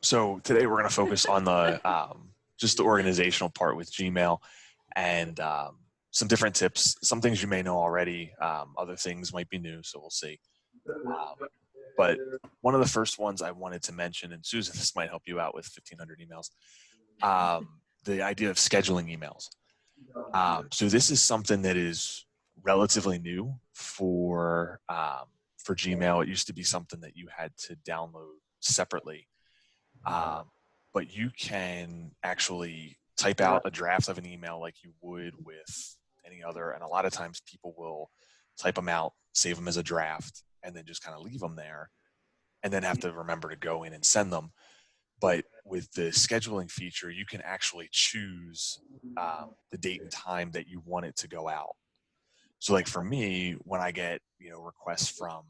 So today we're going to focus on the just the organizational part with Gmail and some different tips. Some things you may know already. Other things might be new, so we'll see. But one of the first ones I wanted to mention, and Susan, this might help you out with 1,500 emails, the idea of scheduling emails. So this is something that is relatively new for Gmail. It used to be something that you had to download separately. But you can actually type out a draft of an email like you would with any other. And a lot of times people will type them out, save them as a draft, and then just kind of leave them there and then have to remember to go in and send them. But with the scheduling feature, you can actually choose the date and time that you want it to go out. So like for me, when I get, requests from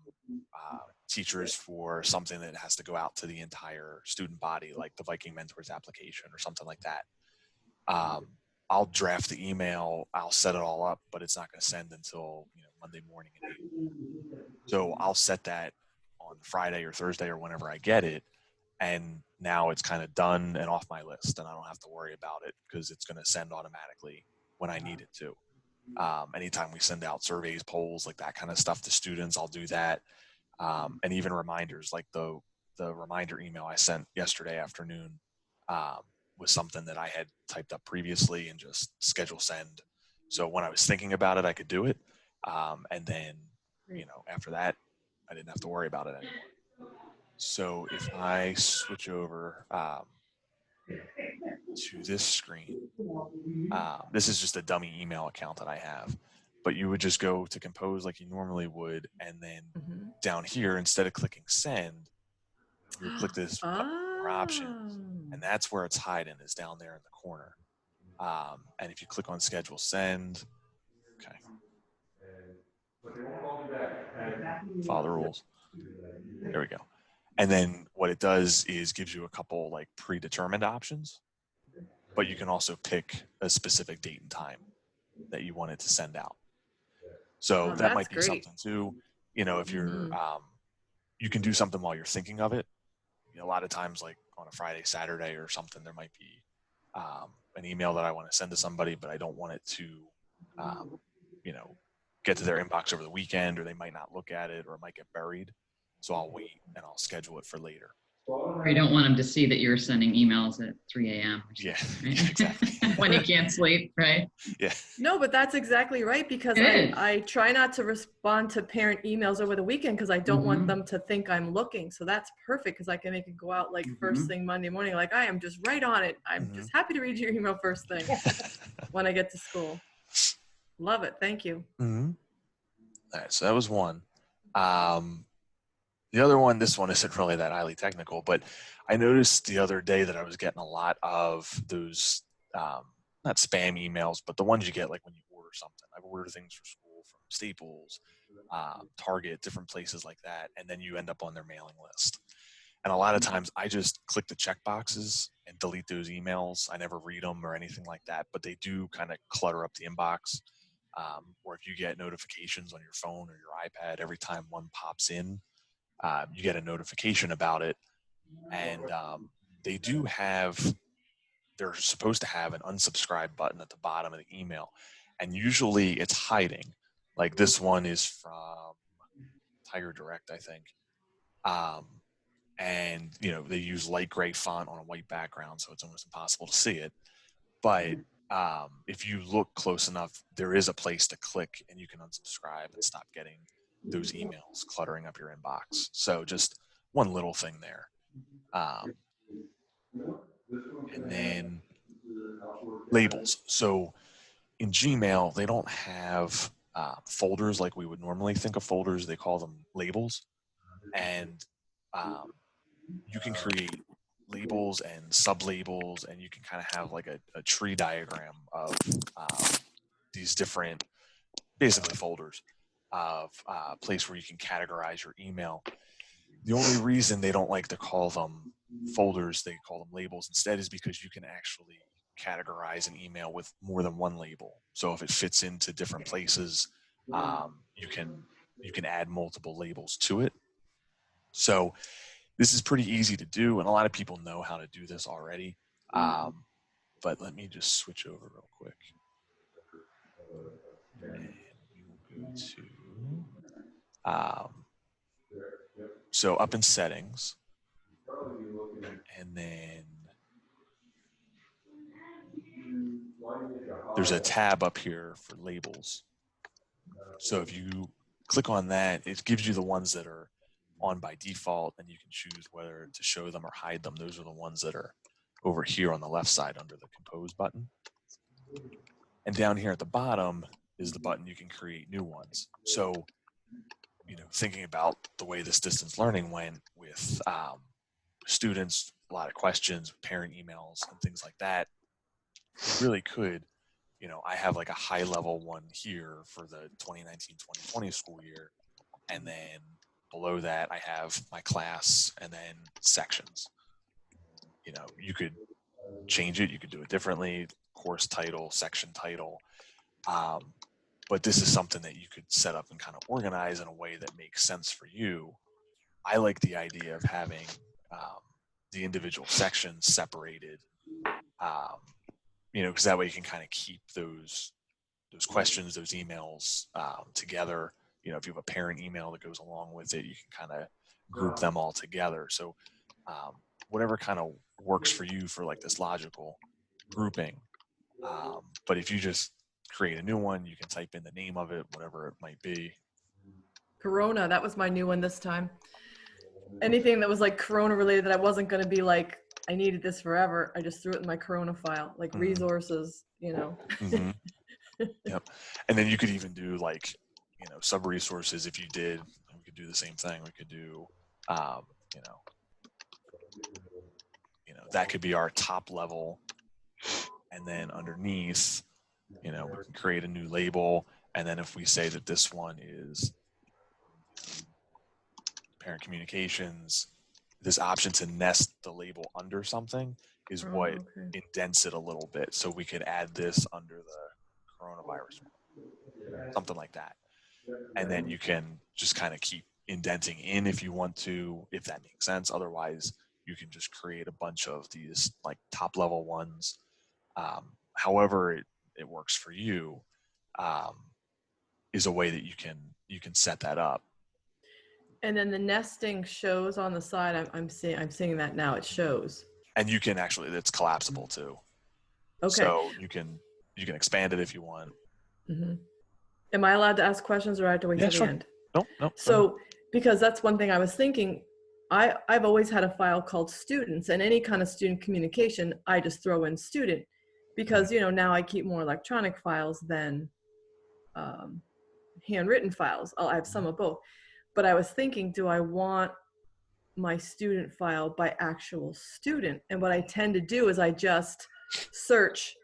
teachers for something that has to go out to the entire student body, like the Viking Mentors application or something like that, I'll draft the email, I'll set it all up, but it's not going to send until Monday morning at 8. So I'll set that on Friday or Thursday or whenever I get it, and now it's kind of done and off my list, and I don't have to worry about it because it's going to send automatically when I need it to. Anytime we send out surveys, polls, like that kind of stuff to students, I'll do that. And even reminders, like the reminder email I sent yesterday afternoon was something that I had typed up previously and just schedule send. So when I was thinking about it, I could do it. And then, after that, I didn't have to worry about it anymore. So if I switch over to this screen, this is just a dummy email account that I have, but you would just go to compose like you normally would, and then down here, instead of clicking send, you would click this more options, and that's where it's hiding, is down there in the corner. And if you click on schedule send, okay, follow the rules. There we go. And then what it does is gives you a couple like predetermined options, but you can also pick a specific date and time that you want it to send out. So that might be something too, if you're, you can do something while you're thinking of it. A lot of times, like on a Friday, Saturday or something, there might be an email that I want to send to somebody, but I don't want it to, get to their inbox over the weekend, or they might not look at it, or it might get buried. So I'll wait and I'll schedule it for later. Or you don't want them to see that you're sending emails at 3 a.m. Yeah, right? Exactly. When you can't sleep, right? Yeah. No, but that's exactly right, because I try not to respond to parent emails over the weekend because I don't want them to think I'm looking. So that's perfect, because I can make it go out like first thing Monday morning. Like, I am just right on it. I'm just happy to read your email first thing when I get to school. Love it. Thank you. All right, so that was one. The other one, this one isn't really that highly technical, but I noticed the other day that I was getting a lot of those, not spam emails, but the ones you get like when you order something. I've ordered things for school from Staples, Target, different places like that, and then you end up on their mailing list. And a lot of times I just click the check boxes and delete those emails. I never read them or anything like that, but they do kind of clutter up the inbox. Or if you get notifications on your phone or your iPad, every time one pops in, you get a notification about it. And they do have, they're supposed to have an unsubscribe button at the bottom of the email. And usually it's hiding. Like this one is from Tiger Direct, I think. And, they use light gray font on a white background, so it's almost impossible to see it. But if you look close enough, there is a place to click and you can unsubscribe and stop getting those emails cluttering up your inbox. So just one little thing there. And then labels. So in Gmail, they don't have folders like we would normally think of folders. They call them labels. And you can create labels and sub-labels, and you can kind of have like a tree diagram of these different, basically folders of place where you can categorize your email. The only reason they don't like to call them folders, they call them labels instead, is because you can actually categorize an email with more than one label. So if it fits into different places, you can add multiple labels to it. So This is pretty easy to do, and a lot of people know how to do this already. But let me just switch over real quick. And we will go to, so up in settings, and then there's a tab up here for labels. So if you click on that, it gives you the ones that are on by default, and you can choose whether to show them or hide them. Those are the ones that are over here on the left side under the compose button. And down here at the bottom is the button you can create new ones. So, thinking about the way this distance learning went with students, a lot of questions, parent emails, and things like that, you really could, I have like a high level one here for the 2019-2020 school year. And then below that, I have my class and then sections. You could change it. You could do it differently, course title, section title. But this is something that you could set up and kind of organize in a way that makes sense for you. I like the idea of having the individual sections separated, because that way you can kind of keep those questions, those emails together. If you have a parent email that goes along with it, you can kind of group them all together. So whatever kind of works for you for like this logical grouping. But if you just create a new one, you can type in the name of it, whatever it might be. Corona, that was my new one this time. Anything that was like Corona related that I wasn't going to be like, I needed this forever, I just threw it in my Corona file, like resources, Mm-hmm. Yep. And then you could even do like, sub resources if you did. We could do the same thing. We could do, that could be our top level. And then underneath, we can create a new label. And then if we say that this one is parent communications, this option to nest the label under something is what indents it a little bit. So we could add this under the coronavirus one, something like that. And then you can just kind of keep indenting in if you want to, if that makes sense. Otherwise, you can just create a bunch of these like top level ones. However it works for you, is a way that you can set that up. And then the nesting shows on the side. I'm seeing that now. It shows. And you can actually, it's collapsible too. Okay. So you can expand it if you want. Mm-hmm. Am I allowed to ask questions, or I have to wait till the end? No. So, because that's one thing I was thinking, I've always had a file called students, and any kind of student communication, I just throw in student, because, now I keep more electronic files than handwritten files. I have some of both. But I was thinking, do I want my student file by actual student? And what I tend to do is I just search,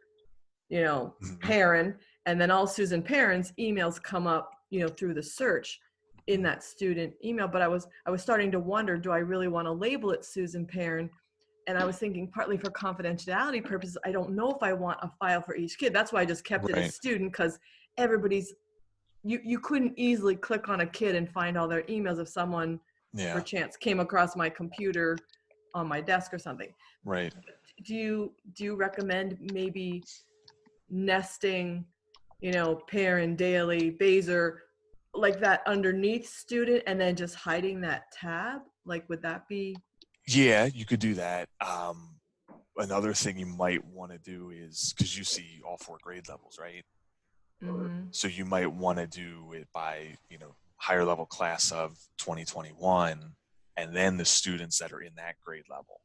parent, and then all Susan parents emails come up, through the search in that student email. But I was starting to wonder, do I really want to label it Susan parent? And I was thinking, partly for confidentiality purposes, I don't know if I want a file for each kid. That's why I just kept it as student, because everybody's, you couldn't easily click on a kid and find all their emails if someone perchance came across my computer on my desk or something. Right. Do you recommend maybe nesting, parent, daily, Baser, like that underneath student, and then just hiding that tab? Like, would that be? Yeah, you could do that. Another thing you might want to do is, because you see all 4 grade levels, right? Mm-hmm. So you might want to do it by, higher level class of 2021, and then the students that are in that grade level.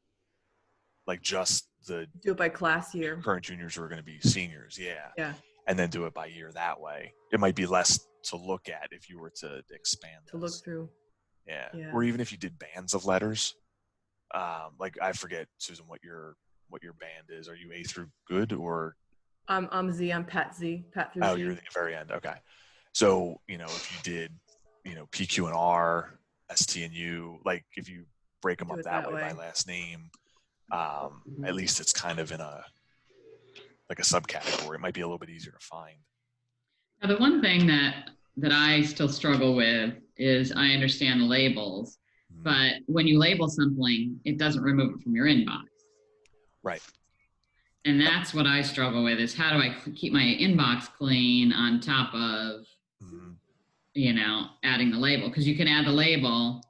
Like just the do it by class year. Current juniors who are going to be seniors, yeah. And then do it by year that way. It might be less to look at if you were to expand to look through. Yeah. Or even if you did bands of letters. Like I forget, Susan, what your band is. Are you A through good or? I'm Z. I'm Pat Z. Pat through Z. Oh, you're at the very end. Okay. So, if you did, P, Q, and R, S, T, and U, like if you break them up that way by last name, at least it's kind of in a subcategory. It might be a little bit easier to find. Now, the one thing that I still struggle with is I understand the labels, But when you label something, it doesn't remove it from your inbox. Right. And that's what I struggle with, is how do I keep my inbox clean on top of, adding the label? Because you can add the label.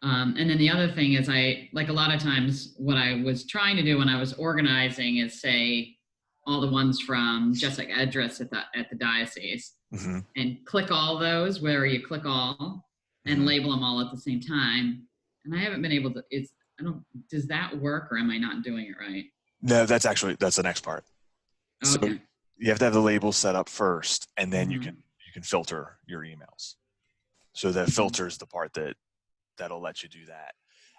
And then the other thing is, a lot of times what I was trying to do when I was organizing is say all the ones from Jessica Edris at the diocese, and click all those where you click all and label them all at the same time. And I haven't been able to. Does that work, or am I not doing it right? No, that's the next part. Okay. So you have to have the label set up first, and then you can filter your emails. So that filter is the part that'll let you do that.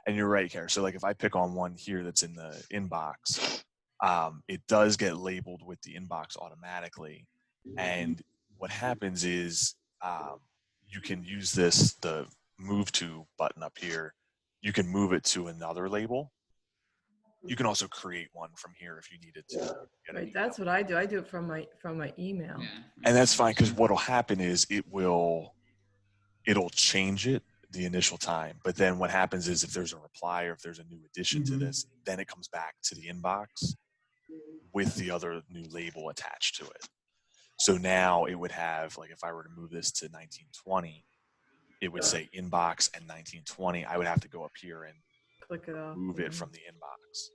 And you're right, Kara. So like if I pick on one here that's in the inbox, it does get labeled with the inbox automatically. And what happens is you can use the move to button up here. You can move it to another label. You can also create one from here if you needed to. Right, that's what I do. I do it from my email. Yeah. And that's fine, because what'll happen is it'll change it the initial time. But then what happens is if there's a reply or if there's a new addition to this, then it comes back to the inbox with the other new label attached to it. So now it would have, like if I were to move this to 1920, it would say inbox and 1920. I would have to go up here and click it off, move it from the inbox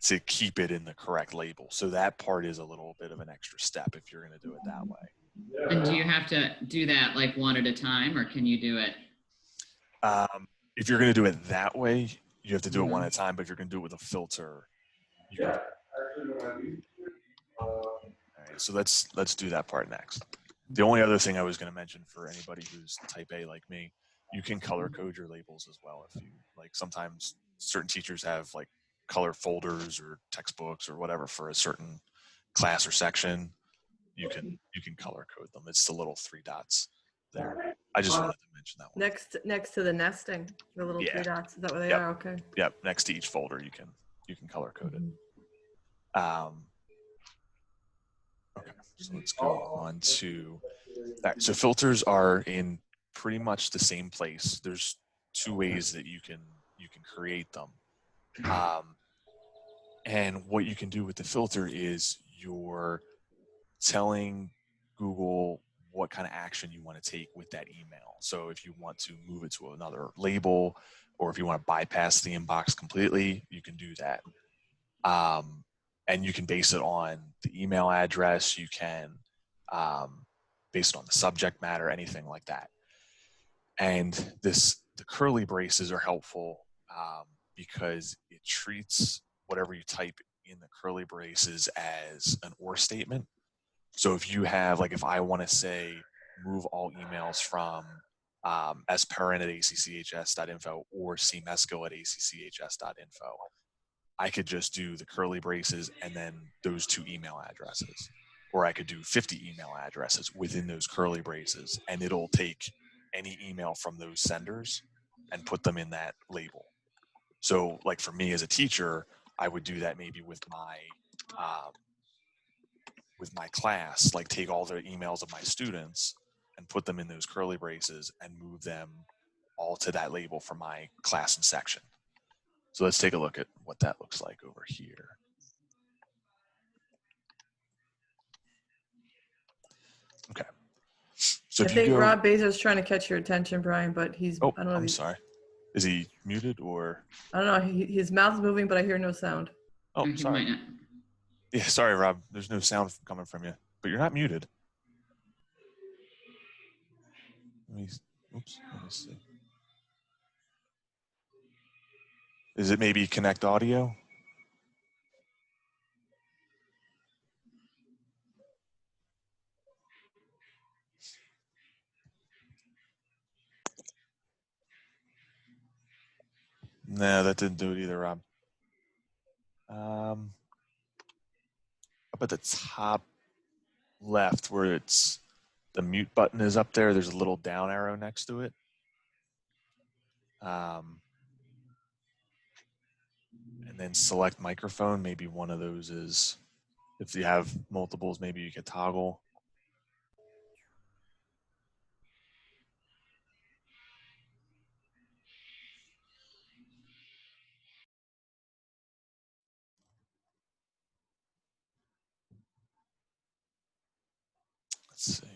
to keep it in the correct label. So that part is a little bit of an extra step if you're going to do it that way. And do you have to do that like one at a time, or can you do it? If you're going to do it that way, you have to do it one at a time. But if you're going to do it with a filter, you can. All right, so let's do that part next. The only other thing I was going to mention for anybody who's type A like me, you can color code your labels as well. If you like, sometimes certain teachers have like color folders or textbooks or whatever for a certain class or section. You can color code them. It's the little 3 dots there. I just wanted to mention that one. Next to the nesting, the little 3 dots. Is that what they are? Okay. Yep. Next to each folder, you can color code it. Okay. So let's go on to that. So filters are in pretty much the same place. There's 2 ways that you can create them. And what you can do with the filter is you're telling Google what kind of action you want to take with that email. So if you want to move it to another label, or if you want to bypass the inbox completely, you can do that. And you can base it on the email address. You can base it on the subject matter, anything like that. And the curly braces are helpful because it treats whatever you type in the curly braces as an or statement. So if you have, like, if I want to say move all emails from sparent@acchs.info or cmesco@acchs.info, I could just do the curly braces and then those 2 email addresses. Or I could do 50 email addresses within those curly braces, and it'll take any email from those senders and put them in that label. So like for me as a teacher, I would do that maybe with my class, like take all the emails of my students and put them in those curly braces and move them all to that label for my class and section. So let's take a look at what that looks like over here. Okay. So I think Rob Bezos trying to catch your attention, Brian, but he's, I don't know. I'm sorry. Is he muted or? I don't know. His mouth's moving, but I hear no sound. Oh, sorry. Yeah, sorry, Rob. There's no sound coming from you, but you're not muted. Let me see. Is it maybe Connect Audio? No, that didn't do it either, Rob. Up at the top left where it's the mute button is up there, there's a little down arrow next to it. And then select microphone. Maybe one of those is, if you have multiples, maybe you could toggle. Let's see.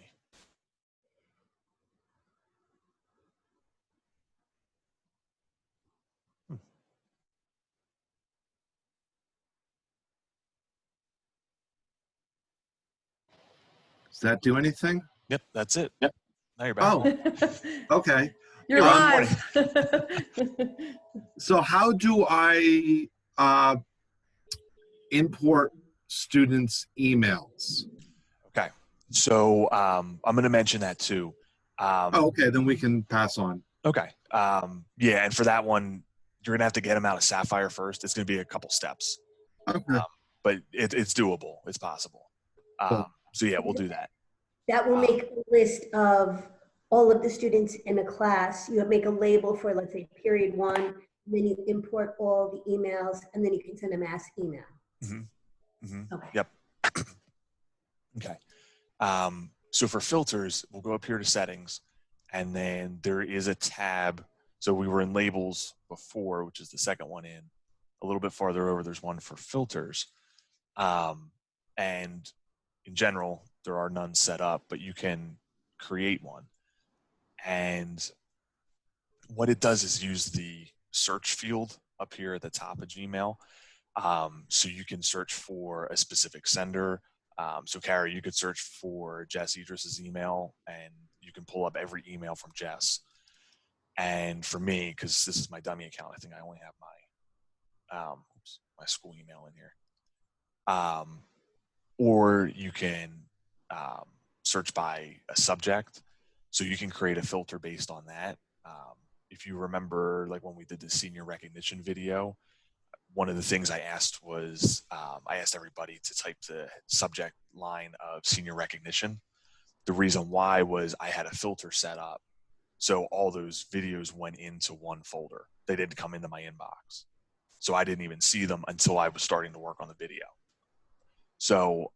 Does that do anything? Yep, that's it. Yep. Now you're back. Oh, okay. You're live. So how do I import students' emails? Okay. So I'm going to mention that too. Okay, then we can pass on. Okay. Yeah, and for that one, you're going to have to get them out of Sapphire first. It's going to be a couple steps. Okay. But it's doable. It's possible. Cool. So yeah, we'll do that. That will make a list of all of the students in a class. You make a label for, let's say, period 1, and then you import all the emails, and then you can send a mass email. Mm-hmm. Mm-hmm. Okay. Yep. Okay. So for filters, we'll go up here to settings, and then there is a tab. So we were in labels before, which is the second one in. A little bit farther over, there's one for filters. And in general, there are none set up, but you can create one. And what it does is use the search field up here at the top of Gmail. So you can search for a specific sender. So Carrie, you could search for Jess Idris's email, and you can pull up every email from Jess. And for me, because this is my dummy account, I think I only have my school email in here. Or you can search by a subject. So you can create a filter based on that. If you remember, like when we did the senior recognition video, one of the things I asked was, I asked everybody to type the subject line of senior recognition. The reason why was I had a filter set up. So all those videos went into one folder. They didn't come into my inbox. So I didn't even see them until I was starting to work on the video. So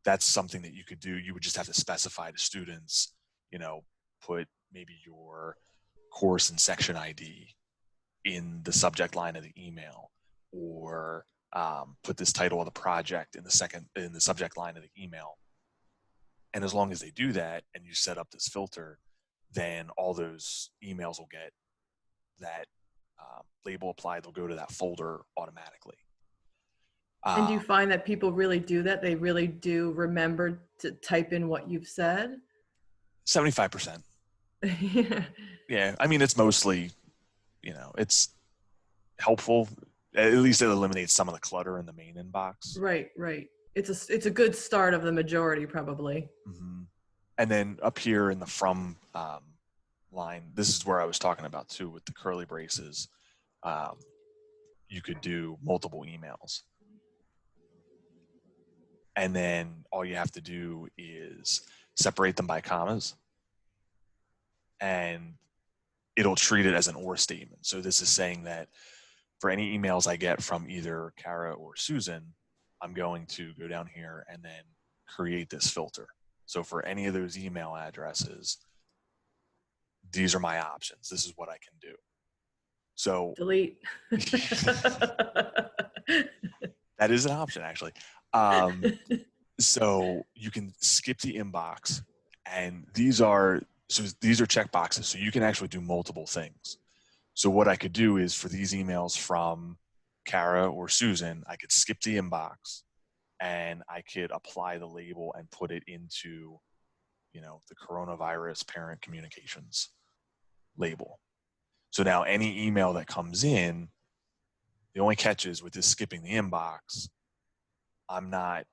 that's something that you could do. You would just have to specify to students, put maybe your course and section ID in the subject line of the email, or put this title of the project in the subject line of the email. And as long as they do that and you set up this filter, then all those emails will get that label applied. They'll go to that folder automatically. And do you find that people really do that? They really do remember to type in what you've said? 75%. Yeah. I mean, it's mostly, it's helpful. At least it eliminates some of the clutter in the main inbox. Right. It's a good start of the majority, probably. Mm-hmm. And then up here in the from line, this is where I was talking about too, with the curly braces. You could do multiple emails. And then all you have to do is separate them by commas, and it'll treat it as an or statement. So this is saying that for any emails I get from either Kara or Susan, I'm going to go down here and then create this filter. So for any of those email addresses, these are my options. This is what I can do. So delete. That is an option, actually. So you can skip the inbox, and these are check boxes. So you can actually do multiple things. So what I could do is for these emails from Kara or Susan, I could skip the inbox, and I could apply the label and put it into, the coronavirus parent communications label. So now any email that comes in, the only catch is with this skipping the inbox, I'm not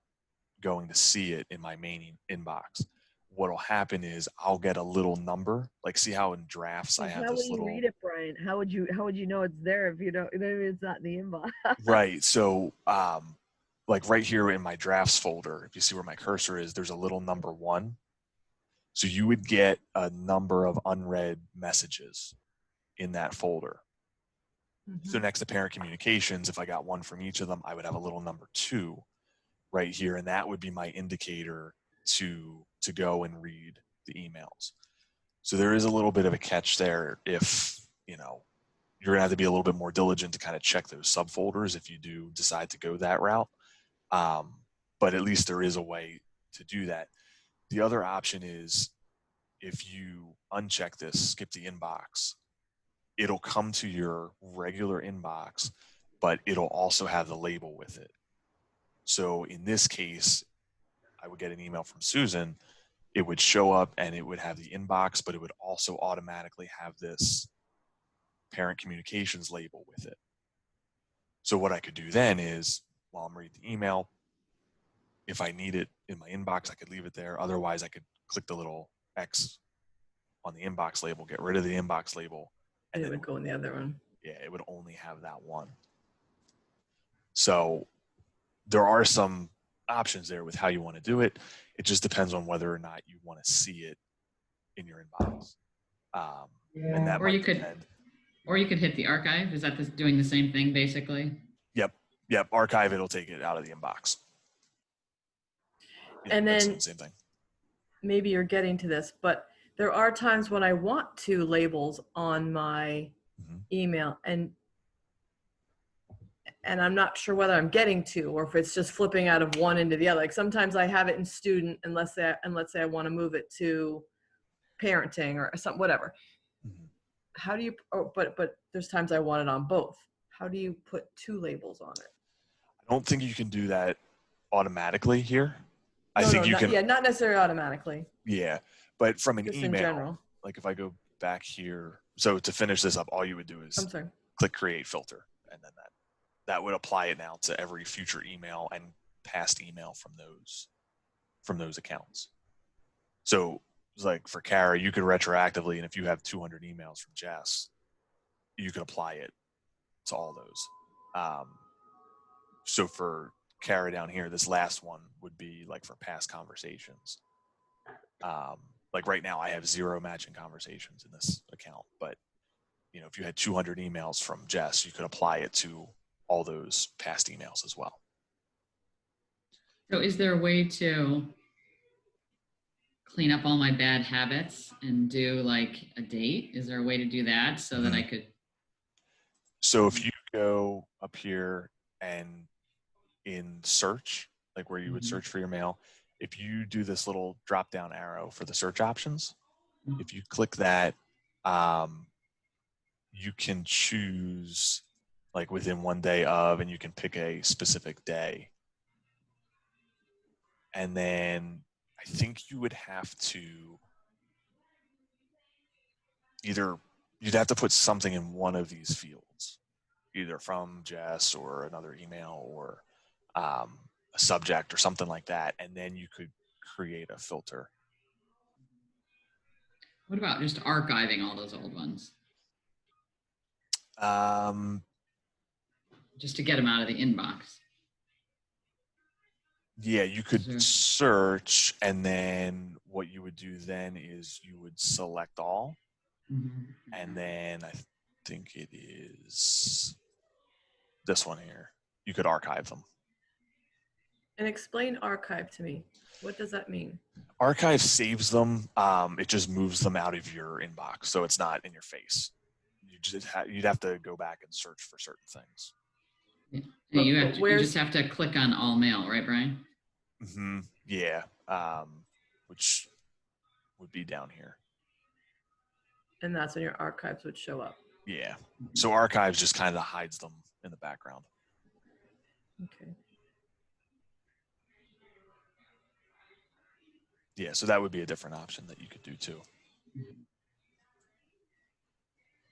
going to see it in my main inbox. What'll happen is I'll get a little number, like see how in drafts I have this little. How would you read it, Brian? How would you know it's there if you don't? Maybe it's not in the inbox. Right. So, like right here in my drafts folder, if you see where my cursor is, there's a little number 1. So you would get a number of unread messages in that folder. Mm-hmm. So next to parent communications, if I got one from each of them, I would have a little number 2 right here, and that would be my indicator to go and read the emails. So there is a little bit of a catch there. If you're gonna have to be a little bit more diligent to kind of check those subfolders if you do decide to go that route, but at least there is a way to do that. The other option is if you uncheck this, skip the inbox, it'll come to your regular inbox, but it'll also have the label with it. So in this case, I would get an email from Susan. It would show up and it would have the inbox, but it would also automatically have this parent communications label with it. So what I could do then is, while I'm reading the email, if I need it in my inbox, I could leave it there. Otherwise, I could click the little X on the inbox label, get rid of the inbox label. And it would go in the other one. Yeah, it would only have that one. So there are some options there with how you want to do it. It just depends on whether or not you want to see it in your inbox. And that or you could hit the archive. Is that doing the same thing basically? Yep. Archive, it'll take it out of the inbox. Yeah, and then the same thing. Maybe you're getting to this, but there are times when I want 2 labels on my email, and I'm not sure whether I'm getting 2 or if it's just flipping out of one into the other. Like sometimes I have it in student, and let's say I want to move it to parenting or something, whatever. How do you? But there's times I want it on both. How do you put 2 labels on it? I don't think you can do that automatically here. I think you can. Yeah, not necessarily automatically. Yeah, but from an Just email, in general. like if I go back here, so to finish this up, all you would do is click create filter, and then that would apply it now to every future email and past email from those accounts. So like for Kara, you could retroactively, and if you have 200 emails from Jess, you could apply it to all those. So for Kara down here, this last one would be like for past conversations. Like right now I have 0 matching conversations in this account, but if you had 200 emails from Jess, you could apply it to all those past emails as well. So is there a way to clean up all my bad habits and do like a date? Is there a way to do that so that I could? So if you go up here and in search, like where you would search for your mail, if you do this little drop down arrow for the search options, if you click that, you can choose like within 1 day of, and you can pick a specific day. And then I think you would have to you'd have to put something in one of these fields, either from Jess or another email or a subject or something like that. And then you could create a filter. What about just archiving all those old ones? Just to get them out of the inbox. Yeah, you could search, and then what you would do then is you would select all, and then I think it is this one here. You could archive them. And explain archive to me. What does that mean? Archive saves them. It just moves them out of your inbox, so it's not in your face. You'd have to go back and search for certain things. Yeah. You just have to click on all mail, right, Brian? Yeah, which would be down here. And that's when your archives would show up. Yeah. So archives just kind of hides them in the background. Okay. Yeah, so that would be a different option that you could do too.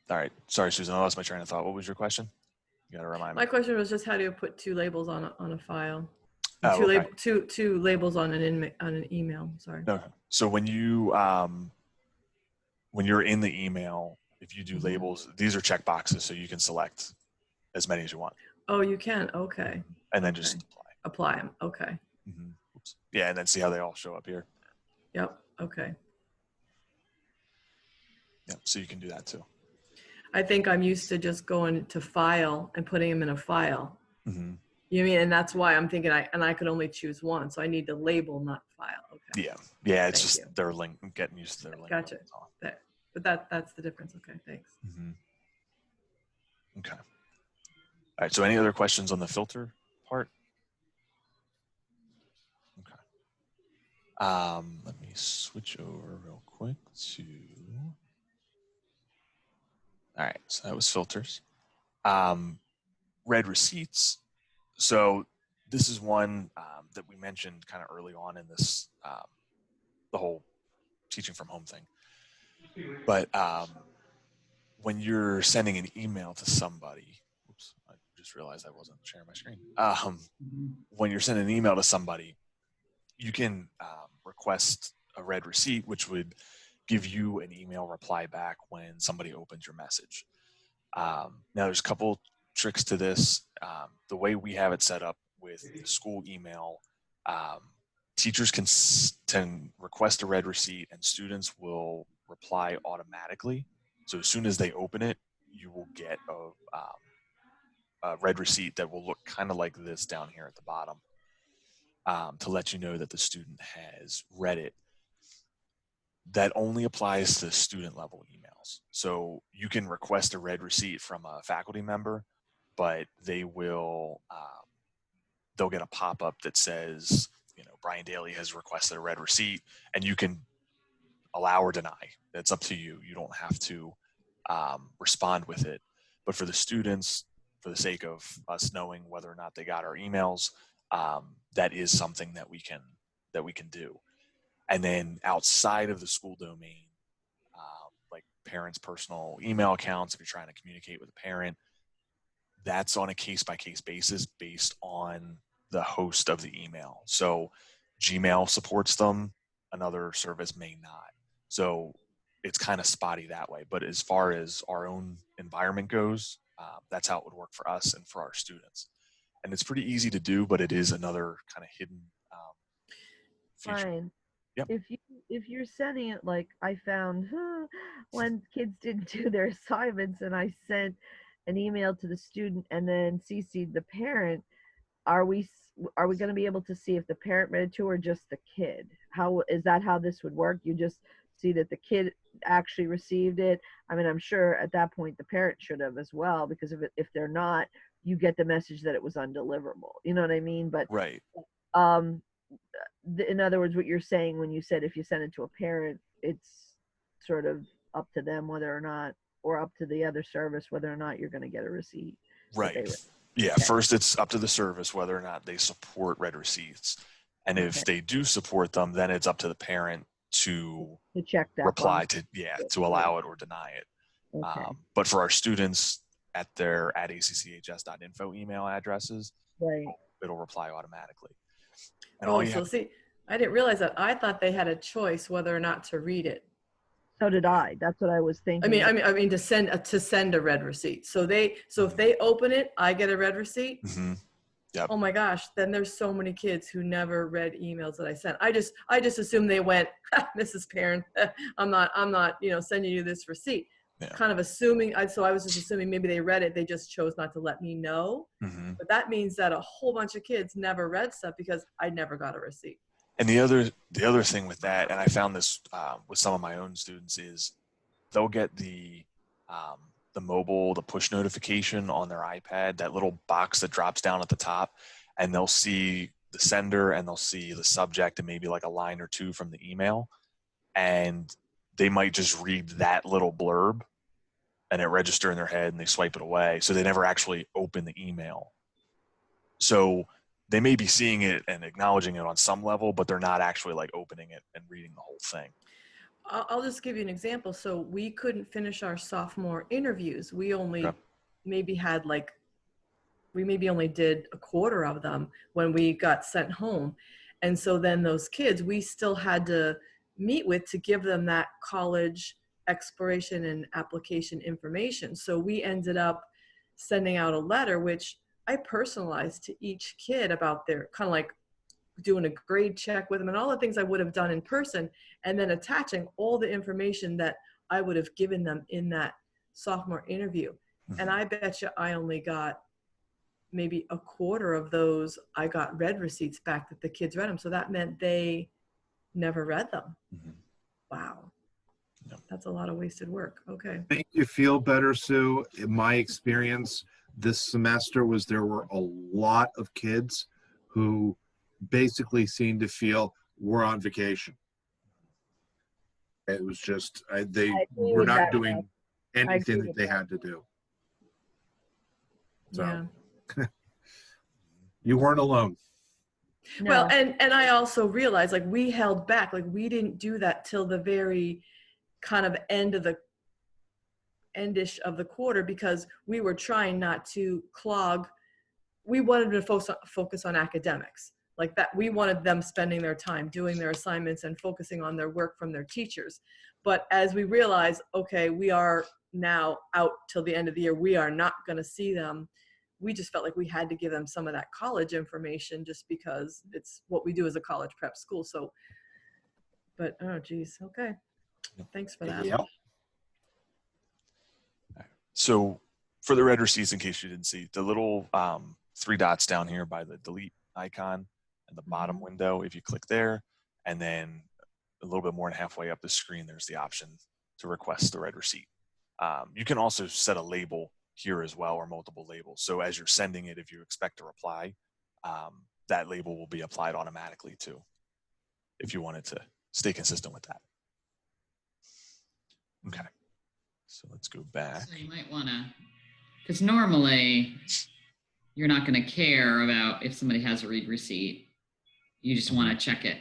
All right. Sorry, Susan, I lost my train of thought. What was your question? You got to remind me. My question was just how do you put 2 labels on a file? Oh, okay. Two labels on an email. Sorry. No. So when you're in the email, if you do labels, these are check boxes, so you can select as many as you want. Oh, you can. Okay. And then just apply them. Okay. Oops. Yeah, and then see how they all show up here. Yep. Okay. Yeah. So you can do that too. I think I'm used to just going to file and putting them in a file. You mean, and that's why I'm thinking I could only choose one, so I need to label, not file. Okay. Yeah. It's just their link. I'm getting used to their link. Gotcha. But that's the difference. Okay. Thanks. Okay. All right. So any other questions on the filter part? Okay. Let me switch over real quick to. All right, so that was filters. Read receipts. So this is one that we mentioned kind of early on in this, the whole teaching from home thing. But when you're sending an email to somebody, oops, I just realized I wasn't sharing my screen. When you're sending an email to somebody, you can request a read receipt, which would give you an email reply back when somebody opens your message. Now, there's a couple tricks to this. The way we have it set up with the school email, teachers can request a read receipt and students will reply automatically. So as soon as they open it, you will get a read receipt that will look kind of like this down here at the bottom, to let you know that the student has read it. That only applies to student level emails. So you can request a read receipt from a faculty member, but they will, they'll get a pop-up that says, Brian Daly has requested a read receipt, and you can allow or deny. It's up to you. You don't have to respond with it. But for the students, for the sake of us knowing whether or not they got our emails, that is something that we can do. And then outside of the school domain, like parents' personal email accounts, if you're trying to communicate with a parent, that's on a case-by-case basis based on the host of the email. So Gmail supports them, another service may not. So it's kind of spotty that way. But as far as our own environment goes, that's how it would work for us and for our students. And it's pretty easy to do, but it is another kind of hidden feature. Fine. Yep. If you're sending it, like I found when kids didn't do their assignments and I sent an email to the student and then CC'd the parent, are we going to be able to see if the parent read it too or just the kid? How is that how this would work? You just see that the kid actually received it. I mean, I'm sure at that point the parent should have as well, because if they're not, you get the message that it was undeliverable. You know what I mean? But right. In other words, what you're saying when you said if you send it to a parent, it's sort of up to them whether or not, or up to the other service whether or not you're going to get a receipt. Right. Yeah. Okay. First, it's up to the service whether or not they support read receipts. And if they do support them, then it's up to the parent to check that reply box. To allow it or deny it. Okay. But for our students at their @acchs.info email addresses, right, it'll reply automatically. And see, I didn't realize that. I thought they had a choice whether or not to read it. So did I. That's what I was thinking. I mean to send a read receipt. So if they open it, I get a read receipt. Mm-hmm. Yep. Oh my gosh, then there's so many kids who never read emails that I sent. I just assumed they went, Mrs. Parent, I'm not sending you this receipt. Yeah. Kind of assuming, so I was just assuming maybe they read it, they just chose not to let me know. Mm-hmm. But that means that a whole bunch of kids never read stuff because I never got a receipt. And the other thing with that, and I found this with some of my own students, is they'll get the push notification on their iPad, that little box that drops down at the top, and they'll see the sender and they'll see the subject and maybe like a line or two from the email. And they might just read that little blurb and it register in their head and they swipe it away. So they never actually open the email. So they may be seeing it and acknowledging it on some level, but they're not actually like opening it and reading the whole thing. I'll just give you an example. So we couldn't finish our sophomore interviews. We only maybe only did a quarter of them when we got sent home. And so then those kids, we still had to meet with to give them that college exploration and application information. So we ended up sending out a letter, which I personalized to each kid about their kind of like doing a grade check with them and all the things I would have done in person, and then attaching all the information that I would have given them in that sophomore interview. Mm-hmm. And I bet you I only got maybe a quarter of those. I got read receipts back that the kids read them. So that meant they never read them. Mm-hmm. Wow. Yep. That's a lot of wasted work. Okay. Make you feel better, Sue. In my experience this semester there were a lot of kids who basically seemed to feel we're on vacation. It was just, they I agree were with not that, doing anything agree that with they that. had to do. So Yeah. you weren't alone. No. Well, and I also realized, like, we held back, like, we didn't do that till the very kind of endish of the quarter, because we were trying not to clog. We wanted to focus on academics, like that. We wanted them spending their time doing their assignments and focusing on their work from their teachers. But as we realized, okay, we are now out till the end of the year, we are not going to see them. We just felt like we had to give them some of that college information, just because it's what we do as a college prep school. So, but oh geez, okay, thanks for that. Yep. So for the red receipts, in case you didn't see, the little 3 dots down here by the delete icon in the bottom window, if you click there, and then a little bit more than halfway up the screen, there's the option to request the red receipt. You can also set a label here as well, or multiple labels. So as you're sending it, if you expect a reply, that label will be applied automatically too, if you wanted to stay consistent with that. Okay. So let's go back. So you might want to, because normally you're not going to care about if somebody has a read receipt. You just want to check it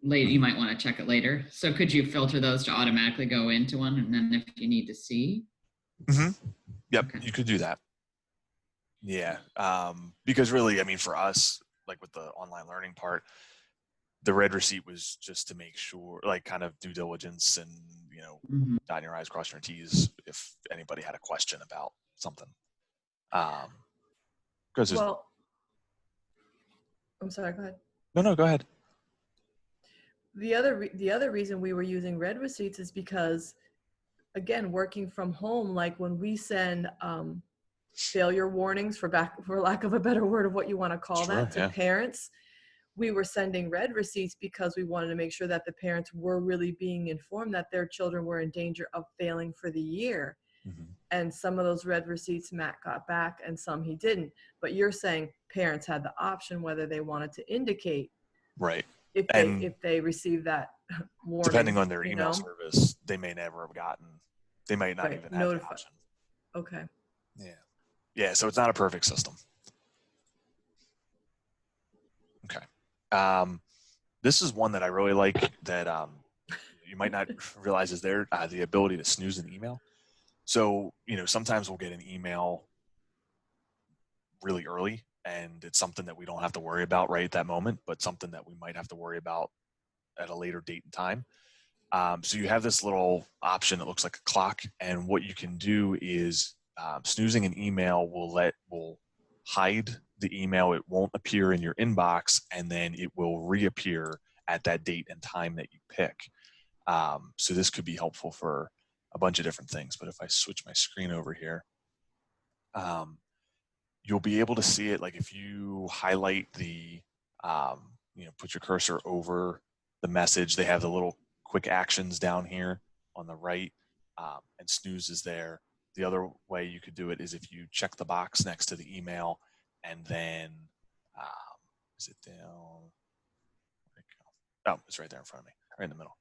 later. You might want to check it later. So could you filter those to automatically go into one, and then if you need to see? Yep, Okay. you could do that. Yeah, because really, I mean, for us, like with the online learning part, the red receipt was just to make sure, like, kind of due diligence and, you know, dotting your I's, crossing your T's if anybody had a question about something. Well, I'm sorry, go ahead. No, go ahead. The other reason we were using red receipts is because, again, working from home, like when we send failure warnings, for lack of a better word of what you want to call that, to parents, we were sending red receipts because we wanted to make sure that the parents were really being informed that their children were in danger of failing for the year. And some of those red receipts Matt got back and some he didn't. But you're saying parents had the option whether they wanted to indicate, right, if they received that warning. Depending on their email service, they may never have gotten, they might not even have the option. Okay. Yeah, so it's not a perfect system. Okay. This is one that I really like that you might not realize is there, the ability to snooze an email. So, you know, sometimes we'll get an email really early and it's something that we don't have to worry about right at that moment, but something that we might have to worry about at a later date and time. So you have this little option that looks like a clock, and what you can do is snoozing an email will hide the email. It won't appear in your inbox, and then it will reappear at that date and time that you pick. So this could be helpful for a bunch of different things. But if I switch my screen over here, you'll be able to see it. Like if you highlight the, you know, put your cursor over the message, they have the little quick actions down here on the right, and snooze is there. The other way you could do it is if you check the box next to the email, and then is it down? Oh, it's right there in front of me, right in the middle.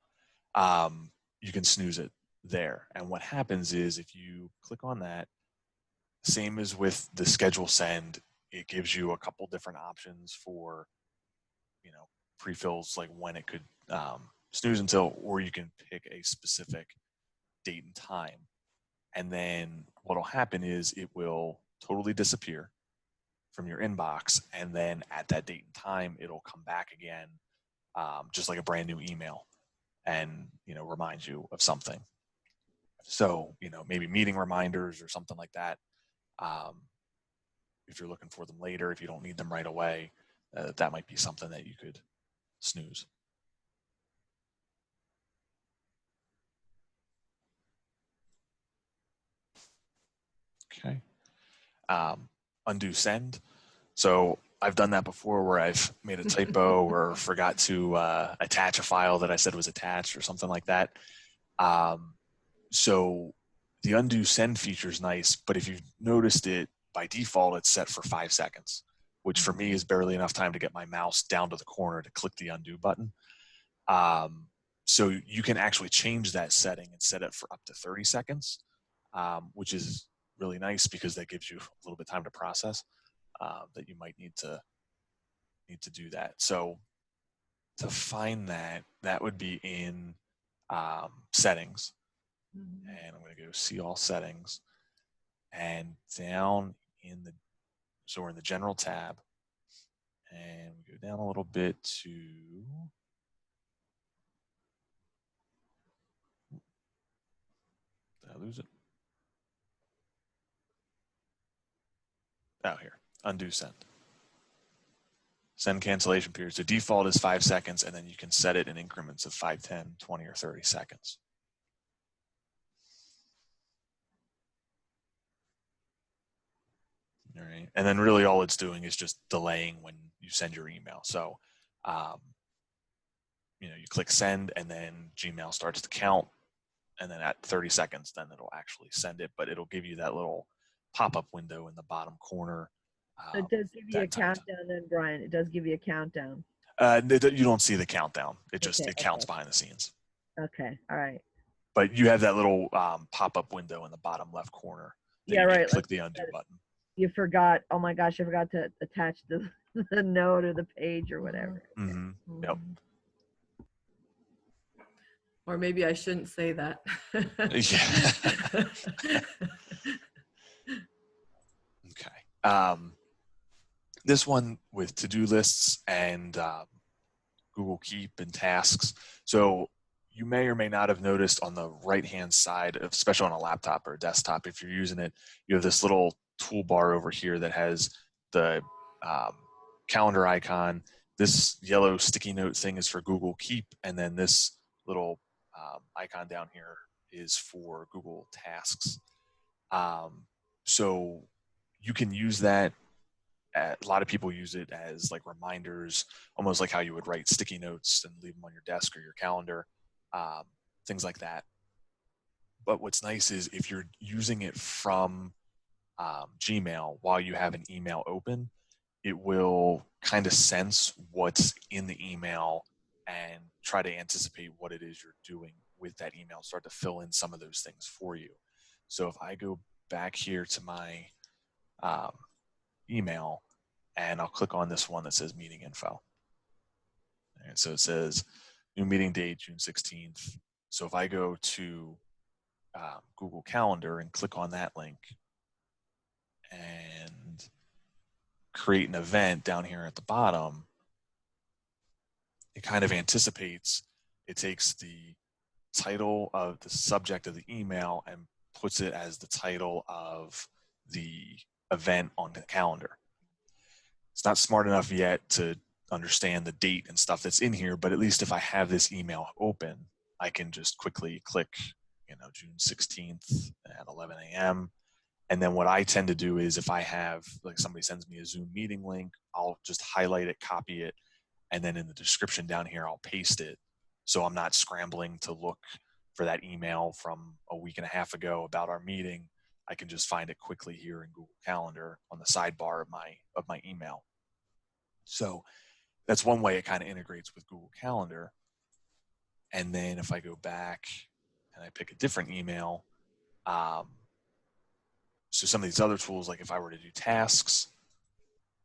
You can snooze it there. And what happens is if you click on that, same as with the schedule send, it gives you a couple different options for, you know, pre-fills, like when it could snooze until, or you can pick a specific date and time. And then what'll happen is it will totally disappear from your inbox. And then at that date and time, it'll come back again, just like a brand new email, and, you know, remind you of something. So, you know, maybe meeting reminders or something like that. If you're looking for them later, if you don't need them right away, that might be something that you could snooze. Okay. Undo send. So I've done that before where I've made a typo or forgot to attach a file that I said was attached or something like that. So the undo send feature is nice, but if you've noticed it, by default, it's set for 5 seconds, which for me is barely enough time to get my mouse down to the corner to click the undo button. So you can actually change that setting and set it for up to 30 seconds, which is really nice because that gives you a little bit of time to process that you might need to do that. So to find that, that would be in settings. And I'm going to go see all settings, and down in the, so we're in the general tab, and we go down a little bit to, did I lose it? Oh, here, undo send. Send cancellation period. So default is 5 seconds, and then you can set it in increments of 5, 10, 20, or 30 seconds. All right. And then really all it's doing is just delaying when you send your email. So, you know, you click send, and then Gmail starts to count, and then at 30 seconds, then it'll actually send it, but it'll give you that little pop-up window in the bottom corner. It does give you a countdown then, Brian. It does give you a countdown. You don't see the countdown. It just, it counts behind the scenes. Okay, all right. But you have that little pop-up window in the bottom left corner. Yeah, right. Click the undo button. You forgot, oh my gosh, I forgot to attach the note or the page or whatever. Mm-hmm. Yep. Or maybe I shouldn't say that. Yeah. Okay. This one with to-do lists and Google Keep and tasks. So you may or may not have noticed on the right-hand side, especially on a laptop or a desktop, if you're using it, you have this little toolbar over here that has the calendar icon. This yellow sticky note thing is for Google Keep, and then this little icon down here is for Google Tasks. So you can use that. A lot of people use it as like reminders, almost like how you would write sticky notes and leave them on your desk or your calendar, things like that. But what's nice is if you're using it from Gmail while you have an email open, it will kind of sense what's in the email and try to anticipate what it is you're doing with that email, start to fill in some of those things for you. So if I go back here to my email, and I'll click on this one that says meeting info. And so it says new meeting date, June 16th. So if I go to Google Calendar and click on that link and create an event down here at the bottom, it kind of anticipates, it takes the title of the subject of the email and puts it as the title of the event on the calendar. It's not smart enough yet to understand the date and stuff that's in here, but at least if I have this email open, I can just quickly click, you know, June 16th at 11 a.m. And then what I tend to do is if I have, like somebody sends me a Zoom meeting link, I'll just highlight it, copy it, and then in the description down here, I'll paste it. So I'm not scrambling to look for that email from a week and a half ago about our meeting. I can just find it quickly here in Google Calendar on the sidebar of my email. So that's one way it kind of integrates with Google Calendar. And then if I go back and I pick a different email, so some of these other tools, like if I were to do tasks,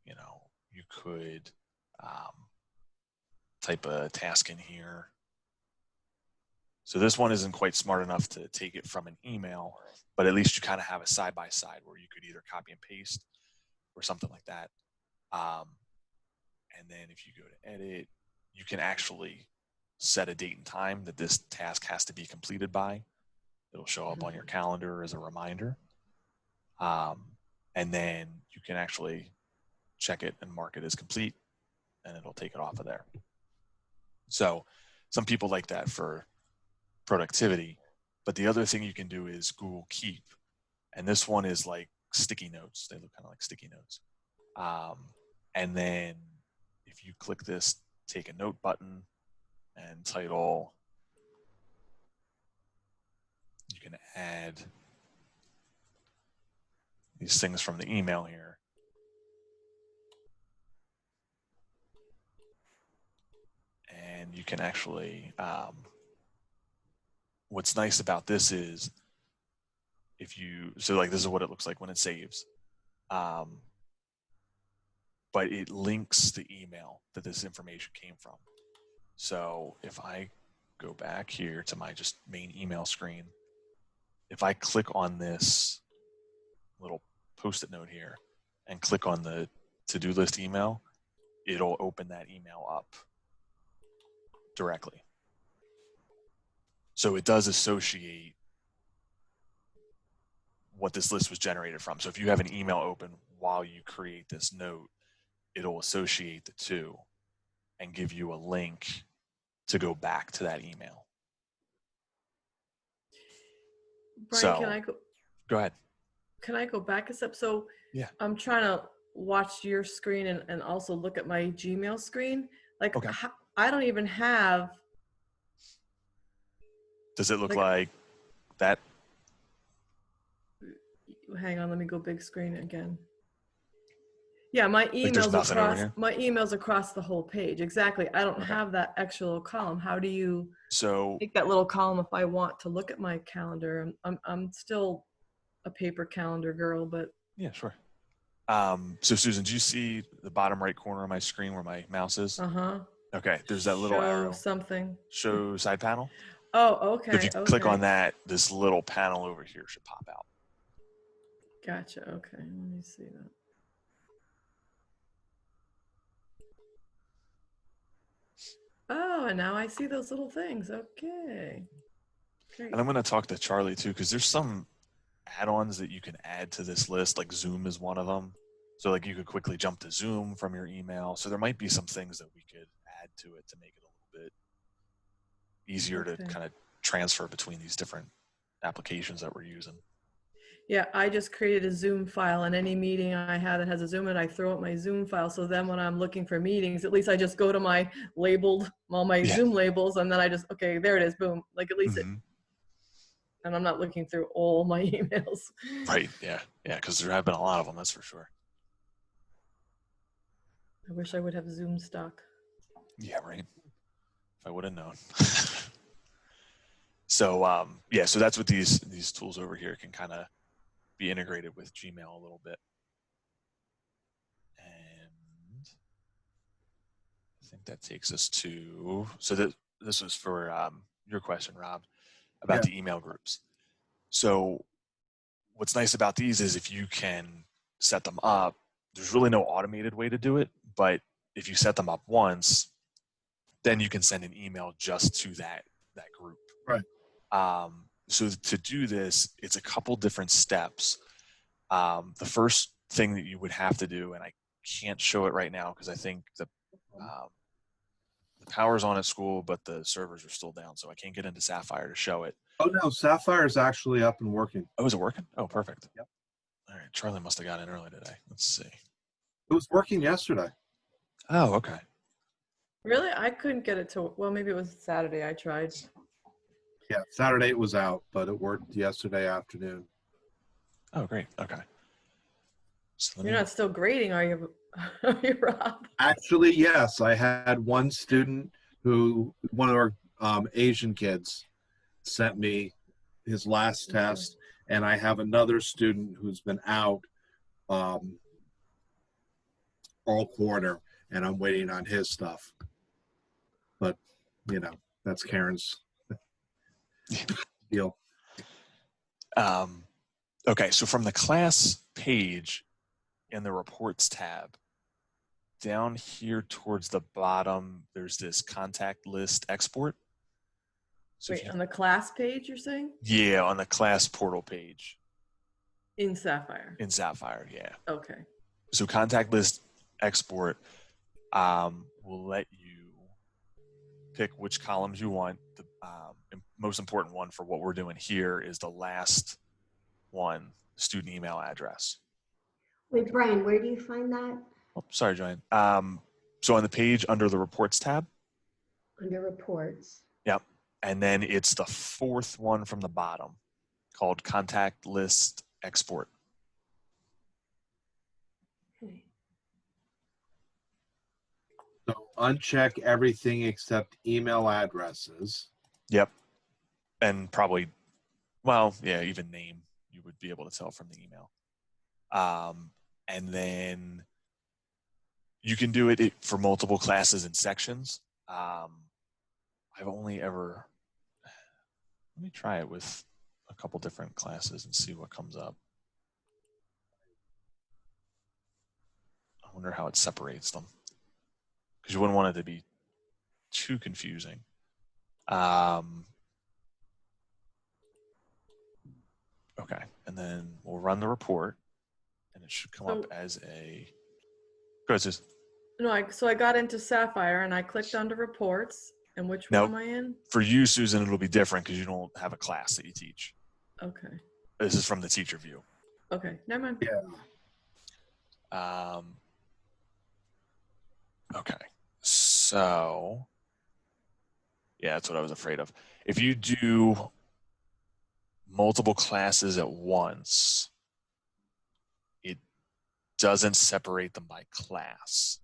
you know, you could type a task in here. So this one isn't quite smart enough to take it from an email, but at least you kind of have a side-by-side where you could either copy and paste or something like that. And then if you go to edit, you can actually set a date and time that this task has to be completed by. It'll show up on your calendar as a reminder. And then you can actually check it and mark it as complete, and it'll take it off of there. So some people like that for productivity, but the other thing you can do is Google Keep. And this one is like sticky notes. They look kind of like sticky notes. And then if you click this take a note button and title, you can add these things from the email here. And you can actually what's nice about this is if you, so like this is what it looks like when it saves. But it links the email that this information came from. So if I go back here to my just main email screen, if I click on this little post-it note here and click on the to-do list email, it'll open that email up directly. So it does associate what this list was generated from. So if you have an email open while you create this note, it'll associate the two and give you a link to go back to that email. Brian, So, can I go ahead. Can I go back a step? So Yeah. I'm trying to watch your screen and also look at my Gmail screen. Like, Okay. I don't even have. Does it look like that? Hang on, let me go big screen again. Yeah, my there's emails nothing over across here? my emails across the whole page. Exactly. I don't Okay. have that extra little column. How do you So make that little column if I want to look at my calendar? I'm still a paper calendar girl, but yeah, sure. So Susan, do you see the bottom right corner of my screen where my mouse is? Okay, there's that little arrow. Something. Show side panel. Oh, okay. So if you click on that, this little panel over here should pop out. Gotcha. Okay, let me see that. Oh, and now I see those little things. Okay. Great. And I'm going to talk to Charlie too, because there's some add-ons that you can add to this list, like Zoom is one of them. So like you could quickly jump to Zoom from your email. So there might be some things that we could add to it to make it a little bit easier to kind of transfer between these different applications that we're using. Yeah, I just created a Zoom file, and any meeting I have that has a Zoom, and I throw up my Zoom file. So then when I'm looking for meetings, at least I just go to my labeled, all my Zoom labels, and then I just, okay, there it is, boom. Like at least it, and I'm not looking through all my emails. Right, yeah, because there have been a lot of them, that's for sure. I wish I would have Zoom stock. Yeah, right. If I would have known. So, yeah, so that's what these tools over here can kind of be integrated with Gmail a little bit. And I think that takes us to, so this was for your question, Rob, about the email groups. So what's nice about these is if you can set them up, there's really no automated way to do it, but if you set them up once, then you can send an email just to that group. Right. So to do this, it's a couple different steps. The first thing that you would have to do, and I can't show it right now because I think the power's on at school, but the servers are still down, so I can't get into Sapphire to show it. Oh no, Sapphire is actually up and working. Oh, is it working? Oh, perfect. Yep. All right, Charlie must have got in early today. Let's see. It was working yesterday. Oh, okay. Really? I couldn't get it to, well, maybe it was Saturday I tried. Yeah, Saturday it was out, but it worked yesterday afternoon. Oh, great. Okay. So You're not still grading, are you, Rob? Actually, yes. I had one student one of our Asian kids sent me his last test, and I have another student who's been out all quarter, and I'm waiting on his stuff. But, that's Karen's deal. Okay, so from the class page in the reports tab, down here towards the bottom, there's this contact list export. So wait, on the class page, you're saying? Yeah, on the class portal page. In Sapphire? In Sapphire, yeah. Okay. So contact list export will let you pick which columns you want. The most important one for what we're doing here is the last one, student email address. Wait, Brian, where do you find that? Oh, sorry, Joanne. So on the page under the reports tab. Under reports. Yep. And then it's the fourth one from the bottom called contact list export. Okay. So uncheck everything except email addresses. Yep. And probably, well, yeah, even name, you would be able to tell from the email. And then you can do it for multiple classes and sections. I've only ever, let me try it with a couple different classes and see what comes up. I wonder how it separates them, because you wouldn't want it to be too confusing. Okay, and then we'll run the report, and it should come up as a. Go ahead, Sus. No, so I got into Sapphire and I clicked under reports. And which Now, one am I in? For you, Susan, it'll be different because you don't have a class that you teach. Okay. This is from the teacher view. Okay, never mind. Yeah. Okay, so yeah, that's what I was afraid of. If you do multiple classes at once, it doesn't separate them by class.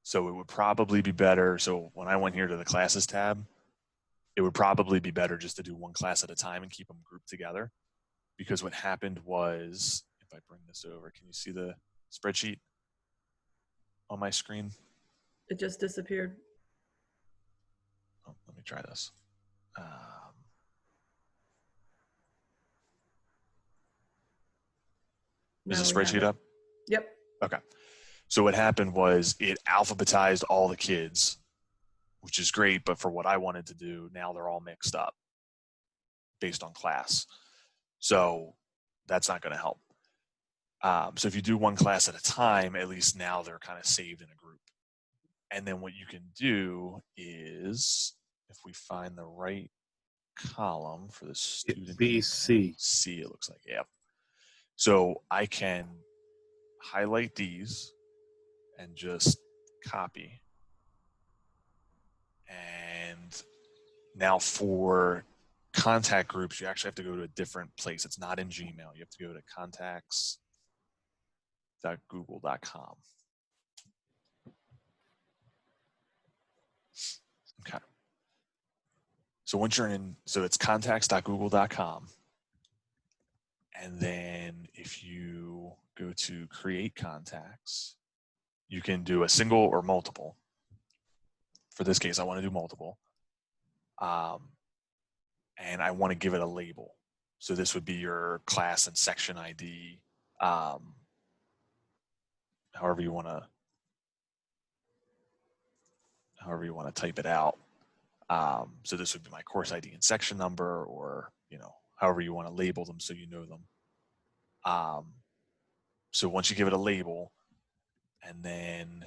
So it would probably be better. So when I went here to the classes tab, it would probably be better just to do one class at a time and keep them grouped together. Because what happened was, if I bring this over, can you see the spreadsheet on my screen? It just disappeared. Oh, let me try this. Is the spreadsheet up? Yep. Okay. So what happened was it alphabetized all the kids, which is great, but for what I wanted to do, now they're all mixed up based on class. So that's not going to help. So if you do one class at a time, at least now they're kind of saved in a group. And then what you can do is, if we find the right column for the student, BC. C, it looks like, yeah. So I can highlight these and just copy. And now for contact groups, you actually have to go to a different place. It's not in Gmail. You have to go to contacts.google.com. Okay. So once you're in, so it's contacts.google.com. And then if you go to create contacts, you can do a single or multiple. For this case, I want to do multiple. And I want to give it a label. So this would be your class and section ID, however you want to type it out. So this would be my course ID and section number, or however you want to label them so you know them. So once you give it a label, and then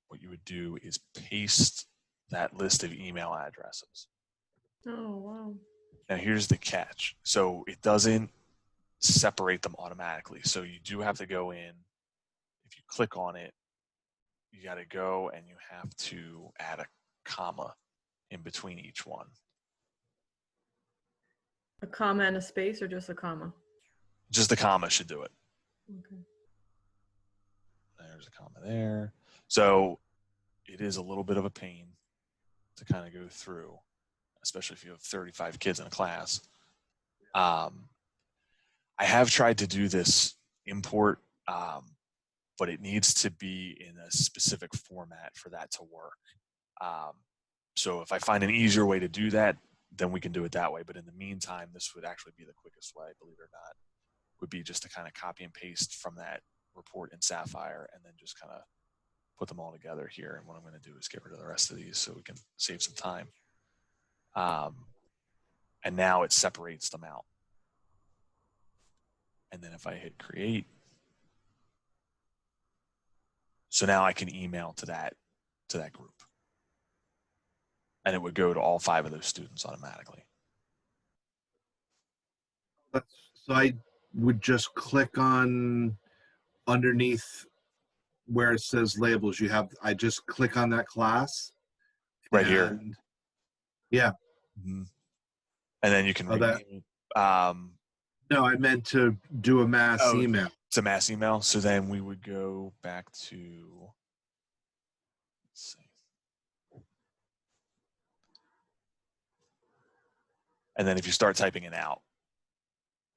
what you would do is paste that list of email addresses. Oh, wow. Now here's the catch. So it doesn't separate them automatically. So you do have to go in. If you click on it, you got to go and you have to add a comma in between each one. A comma and a space, or just a comma? Just the comma should do it. Okay. There's a comma there. So it is a little bit of a pain to kind of go through, especially if you have 35 kids in a class. I have tried to do this import, but it needs to be in a specific format for that to work. So if I find an easier way to do that, then we can do it that way. But in the meantime, this would actually be the quickest way, believe it or not, would be just to kind of copy and paste from that report in Sapphire and then just kind of put them all together here. And what I'm going to do is get rid of the rest of these so we can save some time. And now it separates them out. And then if I hit create, so now I can email to that group. And it would go to all 5 of those students automatically. So I would just click on underneath where it says labels. I just click on that class. Right here. Yeah. Mm-hmm. And then you can rename no, I meant to do a mass email. It's a mass email. So then we would go back to, let's see. And then if you start typing it out,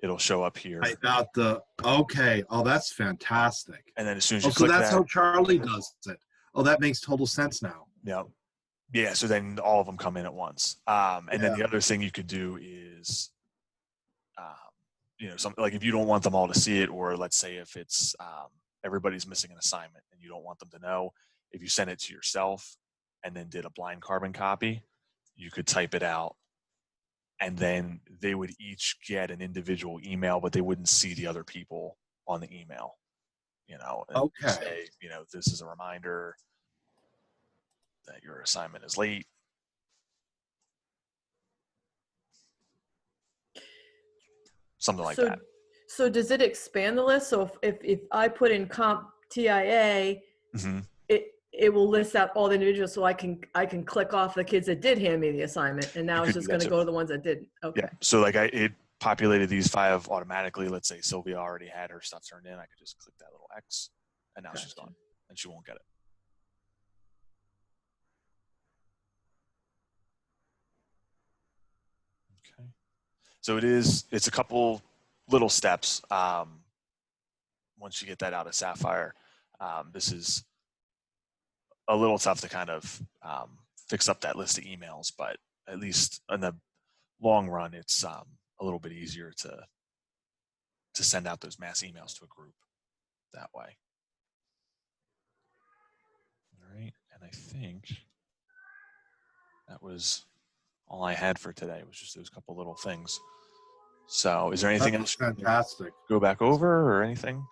it'll show up here. I got okay. Oh, that's fantastic. And then as soon as you so click that's that, how Charlie does it. Oh, that makes total sense now. yeah. Yeah, so then all of them come in at once. And then the other thing you could do is, something like if you don't want them all to see it, or let's say if it's everybody's missing an assignment and you don't want them to know, if you send it to yourself and then did a blind carbon copy, you could type it out, and then they would each get an individual email, but they wouldn't see the other people on the email. And say, this is a reminder that your assignment is late. Something like that. So does it expand the list? So if I put in comp TIA, it will list out all the individuals, so I can click off the kids that did hand me the assignment, and now it's just going to go to the ones that didn't. Okay. Yeah. So like it populated these 5 automatically. Let's say Sylvia already had her stuff turned in. I could just click that little X, and now she's gone, and she won't get it. Okay. So it's a couple little steps. Once you get that out of Sapphire, this is a little tough to kind of fix up that list of emails, but at least in the long run, it's a little bit easier to send out those mass emails to a group that way. All right, and I think that was all I had for today. It was just those couple little things. So is there anything else? Fantastic. Go back over or anything?